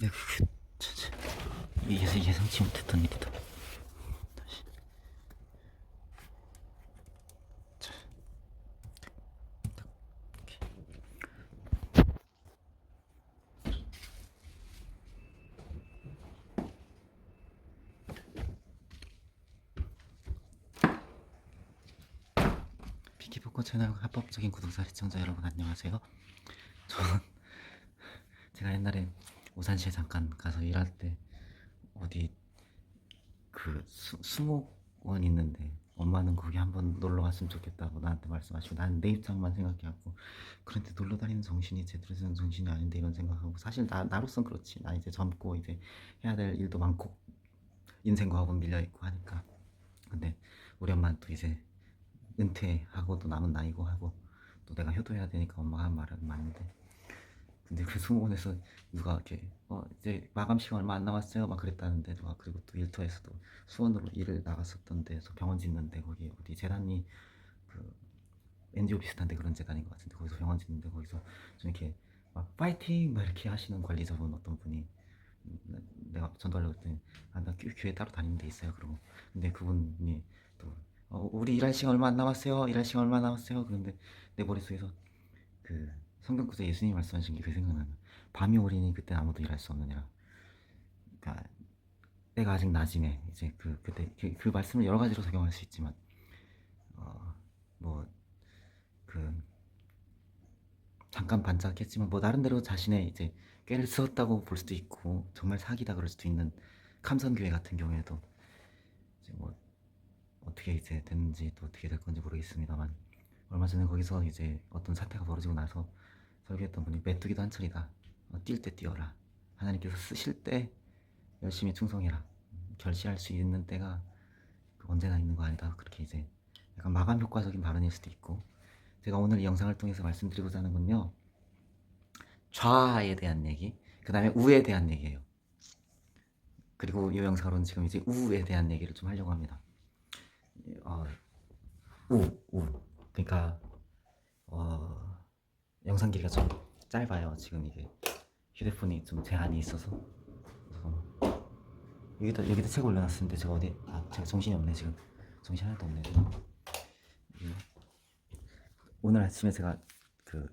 네, 예상치 못했던 일이다. 다시. 자, 딱 이렇게. 피키포커 채널 합법적인 구독자 시청자 여러분 안녕하세요. 저는 제가 옛날에 오산시에 잠깐 가서 일할 때 어디 그 수목원 있는데 엄마는 거기 한번 놀러 갔으면 좋겠다고 나한테 말씀하시고 나는 내 입장만 생각해갖고 그런데 놀러 다니는 정신이 제대로 되는 정신이 아닌데 이런 생각하고 사실 나로선 그렇지. 나 이제 젊고 이제 해야 될 일도 많고 인생과 하고 밀려있고 하니까. 근데 우리 엄마는 또 이제 은퇴하고도 남은 나이고 하고 또 내가 효도해야 되니까 엄마가 한 말은 맞는데, 근데 그 수목원에서 누가 이렇게 이제 마감 시간 얼마 안 남았어요 막 그랬다는데 누가, 그리고 또 일터에서도 수원으로 일을 나갔었던 데서 병원 짓는데 거기 어디 재단이 그 NGO 비슷한데 그런 재단인 것 같은데 거기서 병원 짓는데 거기서 좀 이렇게 막 파이팅 막 이렇게 하시는 관리자분 어떤 분이 내가 전도하려고 했더니 나 교회 따로 다니는 데 있어요 그러고. 근데 그분이 또 우리 일할 시간 얼마 안 남았어요 일할 시간 얼마 안 남았어요 그런데 내 머릿속에서 그 성경구절 예수님이 말씀하신 게 그 생각나는 거야. 밤이 오리니 그때 아무도 일할 수 없느니라. 그러니까 때가 아직 낮이네. 이제 그때 그 말씀을 여러 가지로 적용할 수 있지만 뭐 그 잠깐 반짝했지만 뭐 나름대로 자신의 이제 꾀를 쓰었다고 볼 수도 있고 정말 사기다 그럴 수도 있는 감선교회 같은 경우에도 이제 뭐 어떻게 이제 됐는지 또 어떻게 될 건지 모르겠습니다만, 얼마 전에 거기서 이제 어떤 사태가 벌어지고 나서 설교했던 분이 메뚜기도 한철이다. 뛸 때 뛰어라. 하나님께서 쓰실 때 열심히 충성해라. 결시할 수 있는 때가 언제나 있는 거 아니다. 그렇게 이제 약간 마감 효과적인 발언일 수도 있고, 제가 오늘 이 영상을 통해서 말씀드리고자 하는 건요, 좌에 대한 얘기, 그 다음에 우에 대한 얘기예요. 그리고 이 영상으로는 지금 이제 우에 대한 얘기를 좀 하려고 합니다. 우. 그러니까 영상 길이가 좀 짧아요. 지금 이게 휴대폰이 좀 제한이 있어서. 여기다 책 올려놨는데 제가 어디 제가 정신이 없네. 지금 정신 하나도 없네. 오늘 아침에 제가 그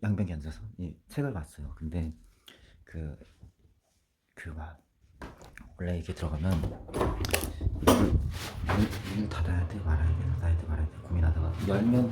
양변기에 앉아서 이 책을 봤어요. 근데 막 원래 이게 들어가면 문을 닫아야 돼 말아야 돼 고민하다가 열면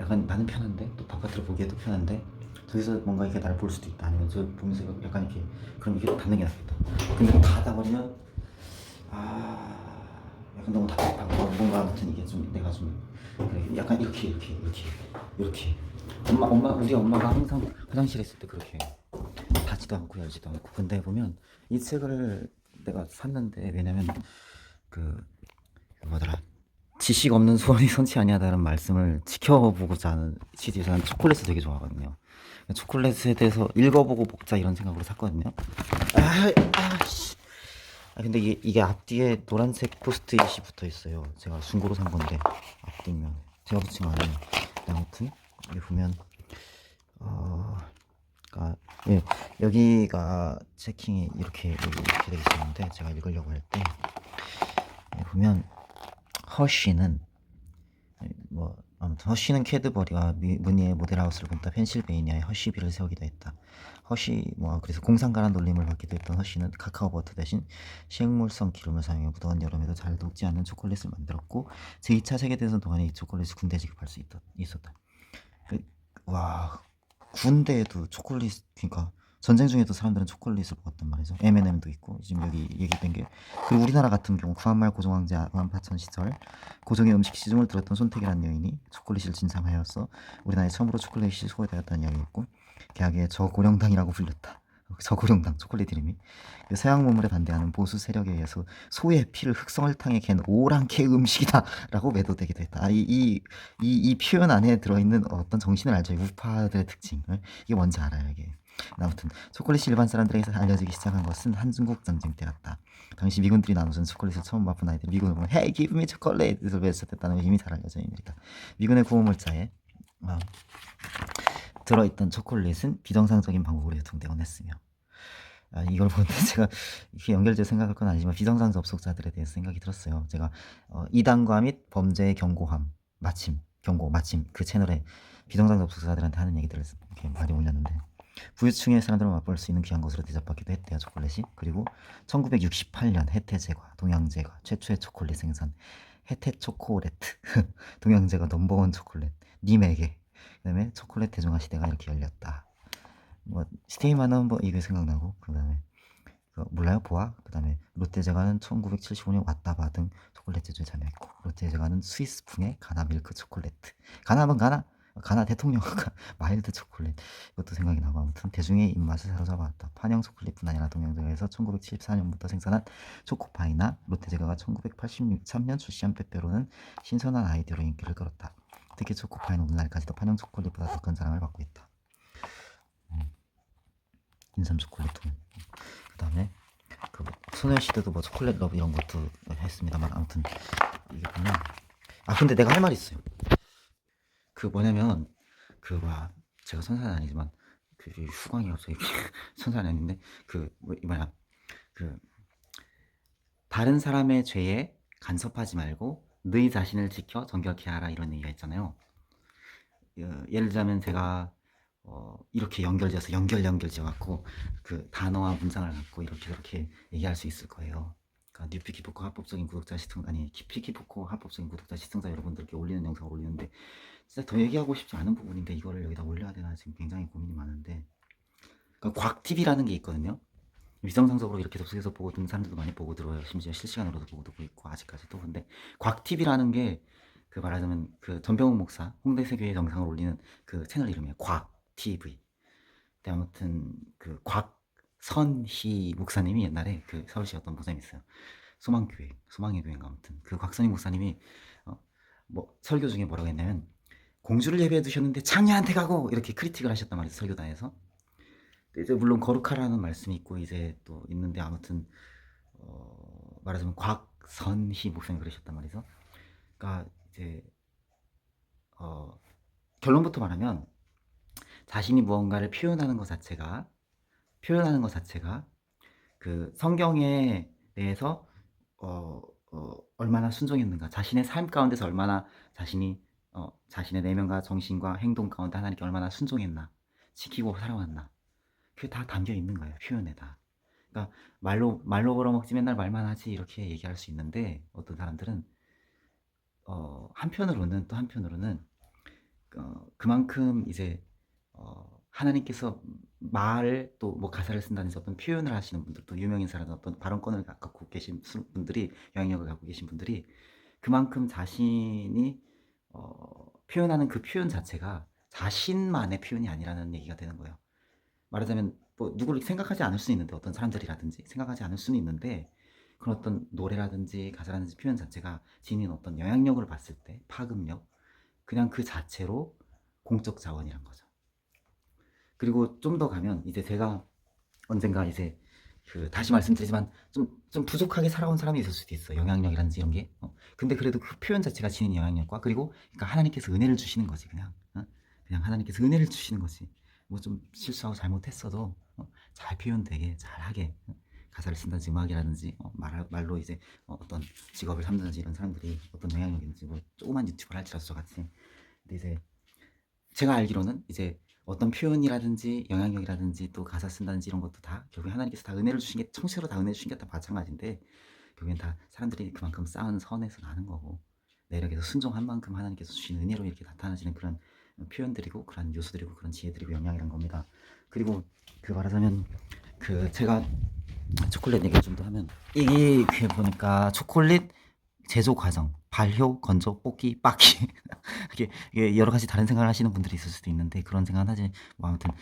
약간 나는 편한데 또 바깥으로 보기에도 편한데 저기서 뭔가 이게 나를 볼 수도 있다, 아니면 저 보면서 약간 이렇게, 그럼 이게 닫는 게 낫겠다. 근데 닫아버리면 약간 너무 답답하고 뭔가 아무튼 이게 좀 내가 좀 약간 이렇게 우리 엄마가 항상 화장실에 있을 때 그렇게 해요. 닫지도 않고 열지도 않고. 근데 보면 이 책을 내가 샀는데, 왜냐면 뭐더라, 지식 없는 소원이 선치 아니하다는 말씀을 지켜보고자 하는 취지에서 는 초콜릿을 되게 좋아하거든요. 초콜릿에 대해서 읽어보고 먹자 이런 생각으로 샀거든요. 근데 이게 앞뒤에 노란색 포스트잇이 붙어 있어요. 제가 중고로 산 건데 앞뒷면 제가 붙인 거 아니에요. 아무튼 여기 보면 그러니까 여기가 체킹이 이렇게 되어 있었는데, 제가 읽으려고 할 때 보면 허쉬는 아무튼 허쉬는 캐드버리와 무늬의 모델하우스를 본따 펜실베이니아에 허쉬비를 세우기도 했다. 그래서 공상가란 놀림을 받기도 했던 허쉬는 카카오버터 대신 식물성 기름을 사용해 무더운 여름에도 잘 녹지 않는 초콜릿을 만들었고, 제2차 세계대전 동안에 이 초콜릿을 군대에 지급할 수 있었다. 와, 군대에도 초콜릿, 그러니까 전쟁 중에도 사람들은 초콜릿을 먹었단 말이죠. M&M도 있고 지금 여기 얘기된 게. 그리고 우리나라 같은 경우 구한말 고종황제 완파천 시절 고종의 음식 시중을 들었던 손택이라는 여인이 초콜릿을 진상하여서 우리나라에 처음으로 초콜릿이 소개되었다는 이야기가 있고, 개하게 저고령당이라고 불렸다. 저고령당 초콜릿 이름이 서양 문물에 반대하는 보수 세력에 의해서 소의 피를 흑성을탕에 갠 오랑캐 음식이다라고 매도되기도 했다. 이 표현 안에 들어있는 어떤 정신을 알죠. 우파들의 특징을. 이게 뭔지 알아요. 이게 아무튼 초콜릿이 일반 사람들에게 알려지기 시작한 것은 한중국 전쟁 때였다. 당시 미군들이 나눠준 초콜릿을 처음 맛본 아이들, 미군을 보면 Hey, give me chocolate! 을 외쳤다는 게 이미 잘 알려져 있는 일이다. 미군의 구호물자에 들어있던 초콜릿은 비정상적인 방법으로 유통되곤 했으며, 이걸 보는데 제가 이렇게 연결돼서 생각할 건 아니지만 비정상 접속자들에 대해서 생각이 들었어요. 제가 이단과 및 범죄의 경고함 마침 그 채널에 비정상 접속자들한테 하는 얘기들을 이렇게 많이 올렸는데, 부유층의 사람들은 맛볼 수 있는 귀한 것으로 대접받기도 했대요, 초콜릿이. 그리고 1968년 혜태제과, 동양제과 최초의 초콜릿 생산, 혜태 초코레트 동양제과 넘버원 초콜릿 님에게, 그다음에 초콜릿 대중화 시대가 이렇게 열렸다. 뭐 스테이만은 뭐 이게 생각나고, 그다음에 몰라요, 보아. 그다음에 롯데제과는 1975년 왔다바 등 초콜릿 제조에 참여했고, 롯데제과는 스위스풍의 가나 밀크 초콜릿, 가나면 가나 대통령 마일드 초콜릿, 이것도 생각이 나고, 아무튼 대중의 입맛을 사로잡아왔다. 판형 초콜릿뿐 아니라 동양제과에서 1974년부터 생산한 초코파이나 롯데제과가 1983년 출시한 빼빼로는 신선한 아이디어로 인기를 끌었다. 특히 초코파이는 오늘날까지도 판형 초콜릿보다 더 큰 사랑을 받고 있다. 인삼 초콜릿도. 그다음에 뭐 소녀시대도 뭐 초콜릿 러브 이런 것도 했습니다만, 아무튼 이게 보면, 근데 내가 할 말 있어요. 뭐냐면 제가 선사는 아니지만 후광이 갑자기 선사는 아닌데, 다른 사람의 죄에 간섭하지 말고 너희 자신을 지켜 정결케 하라, 이런 얘기가 있잖아요. 예를 들자면 제가 이렇게 연결지어서 연결지어갖고 단어와 문장을 갖고 이렇게 얘기할 수 있을 거예요. 그러니까 뉴피키포코 합법적인 구독자 키피키포코 합법적인 구독자 시청자 여러분들께 올리는 영상을 올리는데, 진짜 더 얘기하고 싶지 않은 부분인데 이거를 여기다 올려야 되나 지금 굉장히 고민이 많은데, 그러니까 곽TV라는 게 있거든요. 위성상속으로 이렇게 접속해서 보고 듣는 사람들도 많이 보고 들어요. 심지어 실시간으로도 보고 듣고 있고 아직까지도. 근데 곽TV라는 게 말하자면 전병훈 목사 홍대세교회 영상을 올리는 채널 이름이에요. 곽TV. 근데 아무튼 곽선희 목사님이 옛날에 서울시 어떤 목사님 있어요. 소망의 교회인가, 아무튼 곽선희 목사님이 뭐 설교 중에 뭐라고 했냐면, 공주를 예배해 두셨는데 창녀한테 가고, 이렇게 크리틱을 하셨단 말이에요, 설교단에서. 이제 물론 거룩하라는 말씀이 있고 이제 또 있는데, 아무튼 말하자면 곽선희 목사님이 그러셨단 말이죠. 그러니까 이제 결론부터 말하면, 자신이 무언가를 표현하는 것 자체가 성경에 대해서 얼마나 순종했는가, 자신의 삶 가운데서 얼마나 자신의 내면과 정신과 행동 가운데 하나님께 얼마나 순종했나, 지키고 살아왔나, 그게 다 담겨 있는 거예요, 표현에다. 그러니까 말로 벌어먹지 맨날 말만 하지, 이렇게 얘기할 수 있는데, 어떤 사람들은 한편으로는 그만큼 이제 하나님께서 말을 또 뭐 가사를 쓴다든지 어떤 표현을 하시는 분들, 또 유명인사라든 어떤 발언권을 갖고 계신 분들이, 영향력을 갖고 계신 분들이, 그만큼 자신이 표현하는 그 표현 자체가 자신만의 표현이 아니라는 얘기가 되는 거예요. 말하자면 뭐 누구를 생각하지 않을 수는 있는데, 어떤 사람들이라든지 생각하지 않을 수는 있는데, 그런 어떤 노래라든지 가사라든지 표현 자체가 지닌 어떤 영향력을 봤을 때, 파급력, 그냥 그 자체로 공적 자원이란 거죠. 그리고 좀 더 가면, 이제 제가 언젠가 이제 다시 말씀드리지만 좀 부족하게 살아온 사람이 있을 수도 있어, 영향력이라든지 이런 게. 근데 그래도 그 표현 자체가 지닌 영향력과, 그리고 그러니까 하나님께서 은혜를 주시는 거지, 그냥 하나님께서 은혜를 주시는 거지. 뭐 좀 실수하고 잘못했어도 잘 표현되게 잘하게 가사를 쓴다든지 음악이라든지 말로 이제 어떤 직업을 삼든지, 이런 사람들이 어떤 영향력이 있는지, 뭐 조그만 유튜브를 할지라도 저같이. 근데 이제 제가 알기로는 이제 어떤 표현이라든지 영향력이라든지 또 가사 쓴다든지 이런 것도 다 결국에 하나님께서 다 은혜를 주신 게, 청취로 다 은혜 주신 게 다 마찬가지인데, 결국엔 다 사람들이 그만큼 쌓은 선에서 나는 거고, 내력에서 순종한 만큼 하나님께서 주신 은혜로 이렇게 나타나지는 그런 표현들이고, 그런 요소들이고, 그런 지혜들이고 영향이란 겁니다. 그리고 말하자면 제가 초콜릿 얘기를 좀 더 하면, 이게 보니까 초콜릿 제조 과정, 발효, 건조, 볶기, 빻기 이게 여러 가지 다른 생각을 하시는 분들이 있을 수도 있는데, 그런 생각은 하지. 뭐 아무튼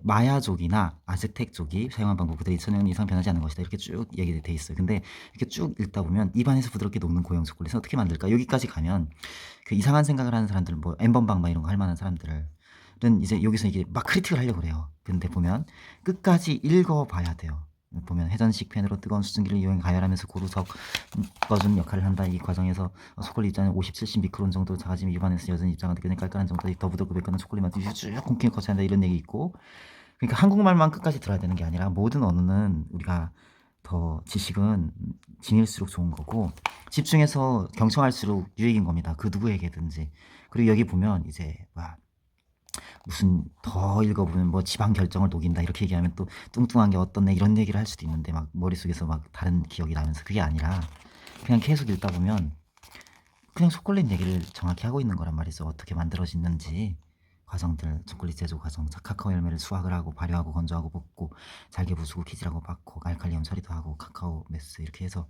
마야족이나 아즈텍족이 사용한 방법 그대로 2000년 이상 변하지 않는 것이다, 이렇게 쭉 얘기돼 있어요. 근데 이렇게 쭉 읽다 보면, 입안에서 부드럽게 녹는 고형 초콜릿은 어떻게 만들까, 여기까지 가면 이상한 생각을 하는 사람들, 뭐 엠번방 막 이런 거 할 만한 사람들은 이제 여기서 이게 막 크리틱을 하려고 그래요. 근데 보면 끝까지 읽어봐야 돼요. 보면 회전식 팬으로 뜨거운 수증기를 이용해 가열하면서 고루 섞어주는 역할을 한다. 이 과정에서 초콜릿 입자는 50, 70 미크론 정도 작아지면 입안에서 여전히 입자가 느껴지는 깔끔한 정도의 더 부드럽고 매끈한 초콜릿 맛이 쭉 공기를 거쳐야 한다. 이런 얘기 있고, 그러니까 한국말만 끝까지 들어야 되는 게 아니라 모든 언어는 우리가 더 지식은 지닐수록 좋은 거고 집중해서 경청할수록 유익인 겁니다. 그 누구에게든지. 그리고 여기 보면 이제 무슨 더 읽어보면 뭐 지방 결정을 녹인다 이렇게 얘기하면 또 뚱뚱한 게 어떻네 이런 얘기를 할 수도 있는데 막 머릿속에서 막 다른 기억이 나면서 그게 아니라 그냥 계속 읽다 보면 그냥 초콜릿 얘기를 정확히 하고 있는 거란 말이죠. 어떻게 만들어지는지 과정들, 초콜릿 제조 과정, 카카오 열매를 수확을 하고 발효하고 건조하고 볶고 잘게 부수고 키질하고 빻고 알칼리um 처리도 하고 카카오 메스 이렇게 해서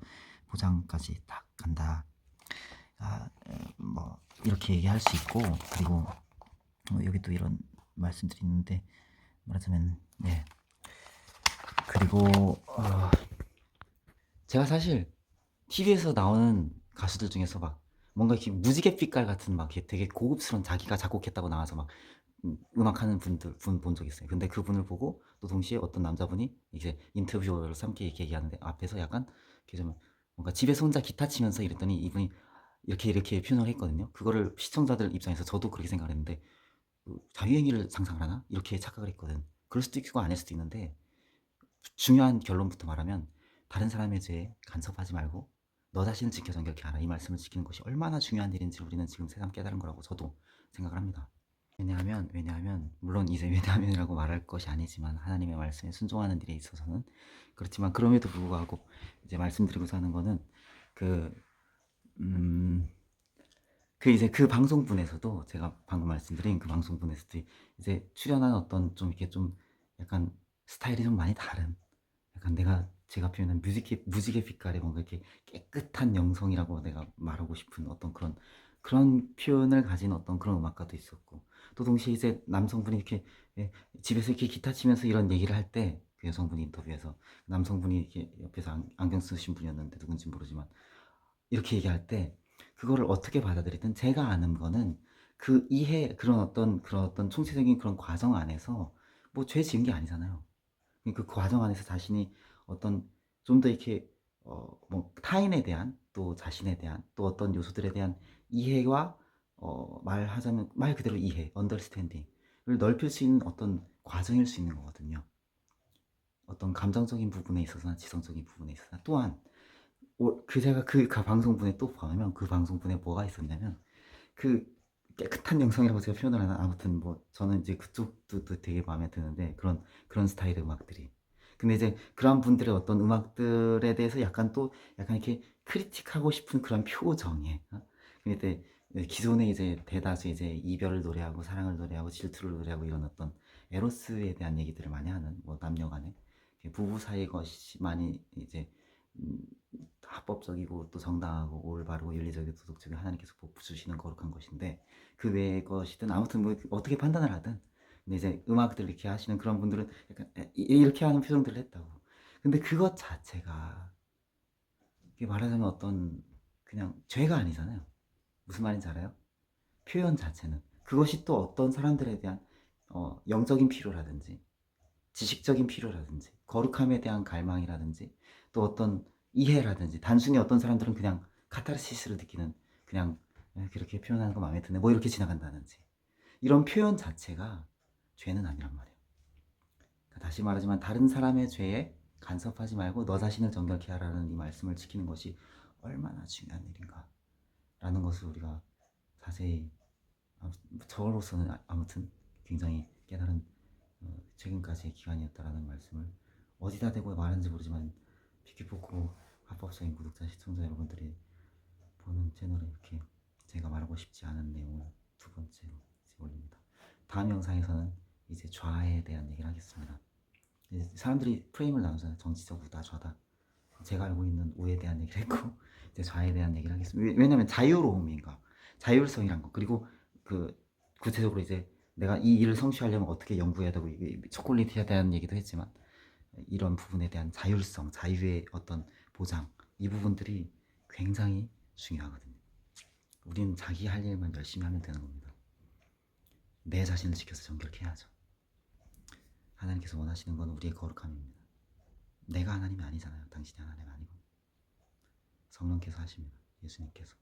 포장까지 딱 간다. 뭐 이렇게 얘기할 수 있고, 그리고 여기 또 이런 말씀들이 있는데 말하자면 그리고 제가 사실 TV에서 나오는 가수들 중에서 막 뭔가 이렇게 무지개 빛깔 같은 막 이렇게 되게 고급스러운 자기가 작곡했다고 나와서 막 음악하는 분 본 적 있어요. 근데 그분을 보고 또 동시에 어떤 남자분이 이제 인터뷰어로서 함께 이렇게 얘기하는데 앞에서 약간 이렇게 좀 뭔가 집에서 혼자 기타 치면서 이랬더니 이분이 이렇게 표현을 했거든요. 그거를 시청자들 입장에서 저도 그렇게 생각을 했는데 자유행위를 상상을 하나? 이렇게 착각을 했거든. 그럴 수도 있고 아닐 수도 있는데 중요한 결론부터 말하면 다른 사람의 죄에 간섭하지 말고 너 자신을 지켜 정결케 하라. 이 말씀을 지키는 것이 얼마나 중요한 일인지 우리는 지금 새삼 깨달은 거라고 저도 생각을 합니다. 왜냐하면 물론 이제 왜냐하면이라고 말할 것이 아니지만 하나님의 말씀에 순종하는 일에 있어서는 그렇지만 그럼에도 불구하고 이제 말씀드리고자 하는 거는 이제 그 방송분에서도 제가 방금 말씀드린 그 방송분에서도 이제 출연한 어떤 좀 이렇게 좀 약간 스타일이 좀 많이 다른 약간 제가 표현한 무지개 빛깔의 뭔가 이렇게 깨끗한 영성이라고 내가 말하고 싶은 어떤 그런 표현을 가진 어떤 그런 음악가도 있었고 또 동시에 이제 남성분이 이렇게 집에서 이렇게 기타 치면서 이런 얘기를 할 때 그 여성분이 인터뷰에서 남성분이 이렇게 옆에서 안경 쓰신 분이었는데 누군지 모르지만 이렇게 얘기할 때 그거를 어떻게 받아들이든 제가 아는 거는 그런 어떤 총체적인 그런 과정 안에서 뭐 죄 지은 게 아니잖아요. 그 과정 안에서 자신이 어떤 좀 더 이렇게 뭐 타인에 대한 또 자신에 대한 또 어떤 요소들에 대한 이해와 말하자면 말 그대로 이해, 언더스탠딩을 넓힐 수 있는 어떤 과정일 수 있는 거거든요. 어떤 감정적인 부분에 있어서나 지성적인 부분에 있어서나 또한 제가 그 방송분에 또 보면 그 방송분에 뭐가 있었냐면 그 깨끗한 영성이라고 제가 표현을 하나 아무튼 뭐 저는 이제 그쪽도 되게 마음에 드는데 그런 스타일의 음악들이 근데 이제 그런 분들의 어떤 음악들에 대해서 약간 이렇게 크리틱하고 싶은 그런 표정에 근데 기존에 이제 대다수 이제 이별을 노래하고 사랑을 노래하고 질투를 노래하고 이런 어떤 에로스에 대한 얘기들을 많이 하는 뭐 남녀간에 부부 사이의 것이 많이 이제 음, 합법적이고 또 정당하고 올바르고 윤리적이고 도덕적이고 하나님께서 복 주시는 거룩한 것인데 그 외의 것이든 아무튼 뭐 어떻게 판단을 하든 근데 이제 음악들 이렇게 하시는 그런 분들은 약간 이렇게 하는 표정들을 했다고. 근데 그것 자체가 이게 말하자면 어떤 그냥 죄가 아니잖아요. 무슨 말인지 알아요? 표현 자체는 그것이 또 어떤 사람들에 대한 영적인 필요라든지 지식적인 필요라든지 거룩함에 대한 갈망이라든지 또 어떤 이해라든지 단순히 어떤 사람들은 그냥 카타르시스를 느끼는 그냥 그렇게 표현하는 거 마음에 드네 뭐 이렇게 지나간다든지 이런 표현 자체가 죄는 아니란 말이에요. 그러니까 다시 말하지만 다른 사람의 죄에 간섭하지 말고 너 자신을 정결케 하라는 이 말씀을 지키는 것이 얼마나 중요한 일인가 라는 것을 우리가 자세히 저로서는 아무튼 굉장히 깨달은 최근까지의 기간이었다라는 말씀을 어디다 대고 말하는지 모르지만 비키포크 합법적인 구독자 시청자 여러분들이 보는 채널에 이렇게 제가 말하고 싶지 않은 내용을 두 번째로 이제 올립니다. 다음 영상에서는 이제 좌에 대한 얘기를 하겠습니다. 이제 사람들이 프레임을 나누잖아요. 정치적 우다 좌다. 제가 알고 있는 우에 대한 얘기를 했고 이제 좌에 대한 얘기를 하겠습니다. 왜냐면 자유로움인가 자율성이란 거 그리고 그 구체적으로 이제 내가 이 일을 성취하려면 어떻게 연구해야 되고 초콜릿에 대한 얘기도 했지만 이런 부분에 대한 자율성, 자유의 어떤 보장 이 부분들이 굉장히 중요하거든요. 우리는 자기 할 일만 열심히 하면 되는 겁니다. 내 자신을 지켜서 정결케 해야죠. 하나님께서 원하시는 건 우리의 거룩함입니다. 내가 하나님이 아니잖아요. 당신이 하나님 아니고 성령께서 하십니다. 예수님께서.